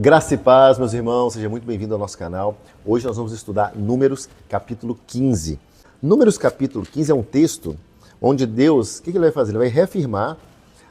Graça e paz, meus irmãos, seja muito bem-vindo ao nosso canal. Hoje nós vamos estudar Números capítulo 15. Números capítulo 15 é um texto onde Deus, o que ele vai fazer? Ele vai reafirmar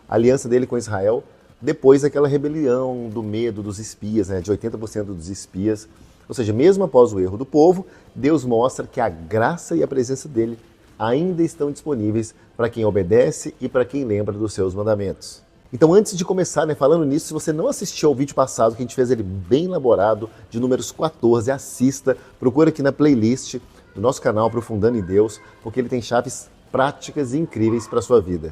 a aliança dele com Israel depois daquela rebelião, do medo dos espias, de 80% dos espias. Ou seja, mesmo após o erro do povo, Deus mostra que a graça e a presença dele ainda estão disponíveis para quem obedece e para quem lembra dos seus mandamentos. Então, antes de começar, falando nisso, se você não assistiu ao vídeo passado, que a gente fez ele bem elaborado, de Números 14, assista, procura aqui na playlist do nosso canal Aprofundando em Deus, porque ele tem chaves práticas e incríveis para a sua vida.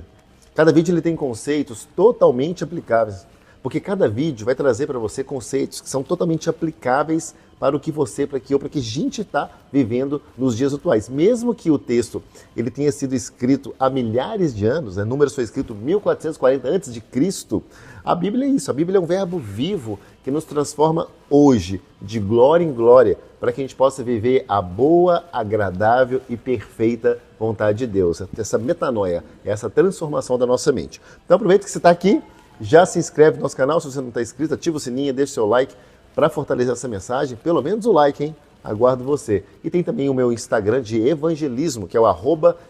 Cada vídeo ele tem conceitos totalmente aplicáveis, porque cada vídeo vai trazer para você conceitos que são totalmente aplicáveis para o que você, para que eu, para que a gente está vivendo nos dias atuais. Mesmo que o texto ele tenha sido escrito há milhares de anos, Números foi escrito 1440 a.C., a Bíblia é isso, a Bíblia é um verbo vivo que nos transforma hoje, de glória em glória, para que a gente possa viver a boa, agradável e perfeita vontade de Deus. Essa metanoia, essa transformação da nossa mente. Então aproveita que você está aqui, já se inscreve no nosso canal, se você não está inscrito, ativa o sininho, deixa o seu like para fortalecer essa mensagem, pelo menos o like, hein? Aguardo você. E tem também o meu Instagram de evangelismo, que é o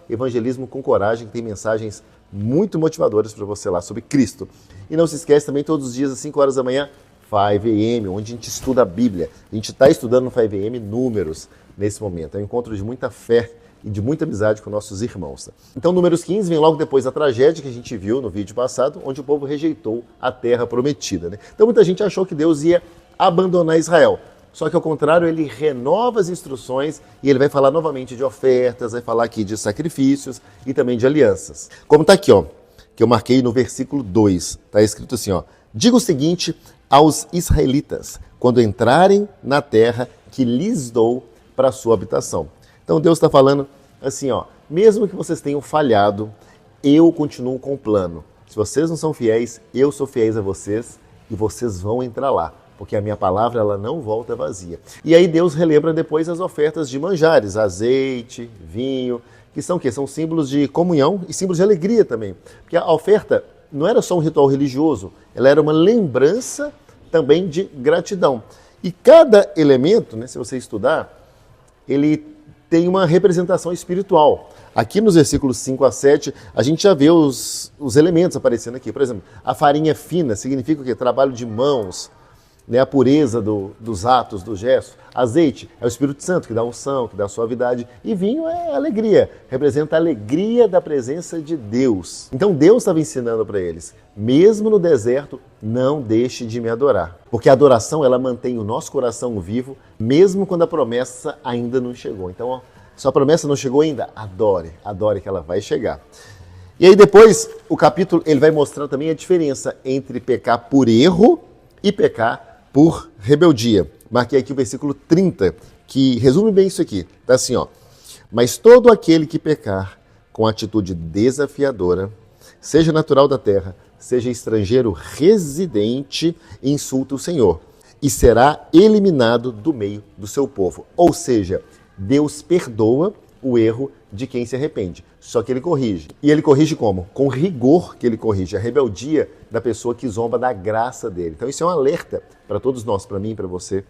@evangelismo com coragem, que tem mensagens muito motivadoras para você lá sobre Cristo. E não se esquece também, todos os dias às 5 horas da manhã, 5am, onde a gente estuda a Bíblia. A gente está estudando no 5am Números nesse momento. É um encontro de muita fé e de muita amizade com nossos irmãos. Então, Números 15 vem logo depois da tragédia que a gente viu no vídeo passado, onde o povo rejeitou a terra prometida. Então, muita gente achou que Deus ia abandonar Israel. Só que, ao contrário, ele renova as instruções e ele vai falar novamente de ofertas, vai falar aqui de sacrifícios e também de alianças. Como está aqui, que eu marquei no versículo 2, está escrito assim, diga o seguinte aos israelitas, quando entrarem na terra que lhes dou para a sua habitação. Então Deus está falando assim, mesmo que vocês tenham falhado, eu continuo com o plano. Se vocês não são fiéis, eu sou fiéis a vocês e vocês vão entrar lá, porque a minha palavra ela não volta vazia. E aí Deus relembra depois as ofertas de manjares, azeite, vinho, que são o quê? São símbolos de comunhão e símbolos de alegria também. Porque a oferta não era só um ritual religioso, ela era uma lembrança também de gratidão. E cada elemento, se você estudar, ele tem uma representação espiritual. Aqui nos versículos 5 a 7, a gente já vê os elementos aparecendo aqui. Por exemplo, a farinha fina significa o quê? Trabalho de mãos, a pureza dos atos, do gesto. Azeite é o Espírito Santo, que dá unção, que dá suavidade. E vinho é alegria, representa a alegria da presença de Deus. Então Deus estava ensinando para eles, mesmo no deserto, não deixe de me adorar. Porque a adoração, ela mantém o nosso coração vivo, mesmo quando a promessa ainda não chegou. Então, sua promessa não chegou ainda? Adore que ela vai chegar. E aí depois, o capítulo, ele vai mostrar também a diferença entre pecar por erro e pecar por rebeldia. Marquei aqui o versículo 30, que resume bem isso aqui. Está assim, mas todo aquele que pecar com atitude desafiadora, seja natural da terra, seja estrangeiro residente, insulta o Senhor e será eliminado do meio do seu povo. Ou seja, Deus perdoa o erro de quem se arrepende, só que ele corrige. E ele corrige como? Com rigor que ele corrige, a rebeldia da pessoa que zomba da graça dele. Então isso é um alerta para todos nós, para mim, para você,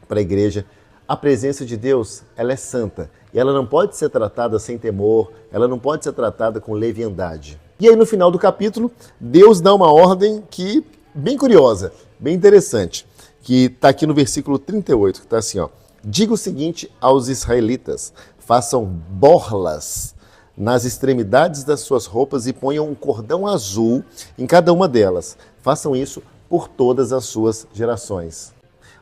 para a igreja. A presença de Deus, ela é santa e ela não pode ser tratada sem temor, ela não pode ser tratada com leviandade. E aí no final do capítulo, Deus dá uma ordem que bem curiosa, bem interessante, que está aqui no versículo 38, que está assim, diga o seguinte aos israelitas, façam borlas nas extremidades das suas roupas e ponham um cordão azul em cada uma delas. Façam isso por todas as suas gerações.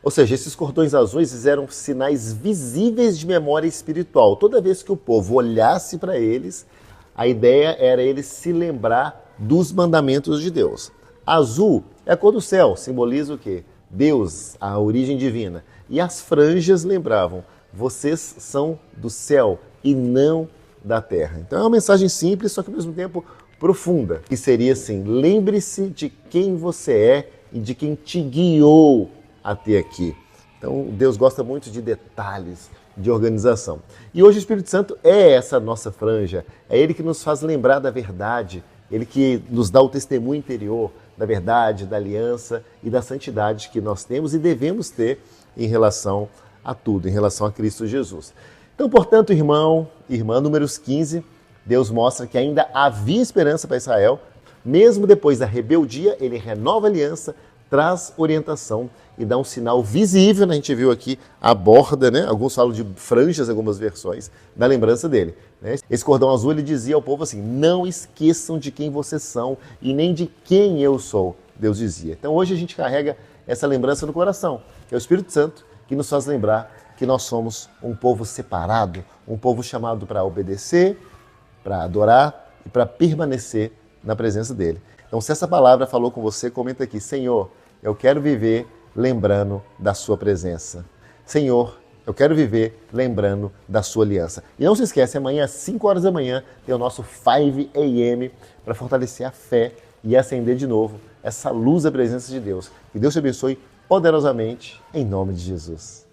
Ou seja, esses cordões azuis eram sinais visíveis de memória espiritual. Toda vez que o povo olhasse para eles, a ideia era eles se lembrar dos mandamentos de Deus. Azul é a cor do céu, simboliza o quê? Deus, a origem divina. E as franjas lembravam, vocês são do céu e não da terra. Então é uma mensagem simples, só que ao mesmo tempo profunda, que seria assim, lembre-se de quem você é e de quem te guiou até aqui. Então Deus gosta muito de detalhes, de organização. E hoje o Espírito Santo é essa nossa franja, é Ele que nos faz lembrar da verdade, Ele que nos dá o testemunho interior, da verdade, da aliança e da santidade que nós temos e devemos ter em relação a tudo, em relação a Cristo Jesus. Então, portanto, irmão, irmã, Números 15, Deus mostra que ainda havia esperança para Israel. Mesmo depois da rebeldia, ele renova a aliança, traz orientação e dá um sinal visível, né? A gente viu aqui a borda, né? Alguns falam de franjas, algumas versões, da lembrança dele, né? Esse cordão azul, ele dizia ao povo assim, não esqueçam de quem vocês são e nem de quem eu sou, Deus dizia. Então hoje a gente carrega essa lembrança no coração, que é o Espírito Santo, que nos faz lembrar que nós somos um povo separado, um povo chamado para obedecer, para adorar e para permanecer na presença dele. Então, se essa palavra falou com você, comenta aqui, Senhor, eu quero viver lembrando da sua presença. Senhor, eu quero viver lembrando da sua aliança. E não se esquece, amanhã às 5 horas da manhã tem o nosso 5 a.m. para fortalecer a fé e acender de novo essa luz da presença de Deus. Que Deus te abençoe poderosamente, em nome de Jesus.